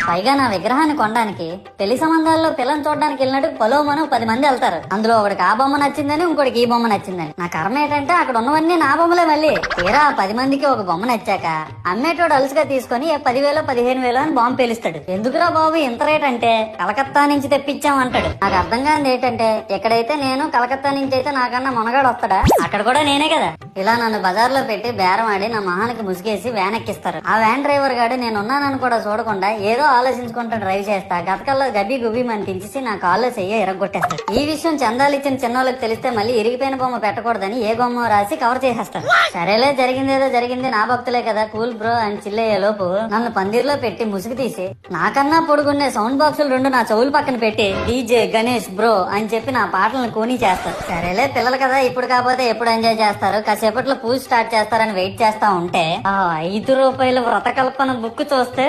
పైగా నా విగ్రహాన్ని కొనడానికి పెళ్లి సంబంధాల్లో పిల్లని చూడడానికి వెళ్ళినట్టు పొలవమను 10 మంది వెళ్తారు. అందులో ఒకడికి ఆ బొమ్మ నచ్చిందని, ఇంకోటికి ఈ బొమ్మ నచ్చిందని. నా కర్మ ఏంటంటే అక్కడ ఉన్నవన్నీ నా బొమ్మలే. మళ్ళీ తీరా 10 మందికి ఒక బొమ్మ నచ్చాక అమ్మేటోడు అలుసుగా తీసుకుని 10,000 15,000 అని బాంబు పేలుస్తాడు. ఎందుకురా బాబు ఇంత రేట్ అంటే కలకత్తా నుంచి తెప్పించామంటాడు. నాకు అర్థం కానిది ఏంటంటే ఎక్కడైతే నేను కలకత్తా నుంచి అయితే నాకన్నా మొనగాడు వస్తాడా, అక్కడ కూడా నేనే కదా. ఇలా నన్ను బజార్లో పెట్టి బేరం ఆడి నా మొహానికి ముసుగేసి వ్యాన్ ఎక్కిస్తారు. ఆ వ్యాన్ డ్రైవర్ గాడు నేనున్నానని కూడా చూడకుండా ఏదో ఆలోచించుకుంటూ డ్రైవ్ చేస్తా గతకల్లో గబ్బి గుబ్బి అని తించేసి నా కాల్లో చెయ్యి ఎరగొట్టేస్తాడు. ఈ విషయం చందాలు ఇచ్చిన చిన్నోళ్ళకి తెలిస్తే మళ్ళీ ఇరిగిపోయిన బొమ్మ పెట్టకూడదని ఏ బొమ్మ రాసి కవర్ చేసేస్తాడు. సరేలే జరిగిందేదో జరిగింది, నా భక్తులే కదా కూల్ బ్రో అని చిల్లయ్యే లోపు నన్ను పందిర్లో పెట్టి ముసుగు తీసి నాకన్నా పొడుగున్నే సౌండ్ బాక్సులు 2 నా చెవులు పక్కన పెట్టి డీజే గణేష్ బ్రో అని చెప్పి నా పాటలను కోని చేస్తారు. సరేలే పిల్లలు కదా ఇప్పుడు కాకపోతే ఎప్పుడు ఎంజాయ్ చేస్తారు, కాసేపట్లో పూజ స్టార్ట్ చేస్తారని వెయిట్ చేస్తా ఉంటే ఆ 5 రూపాయల వ్రతకల్పన బుక్ చూస్తే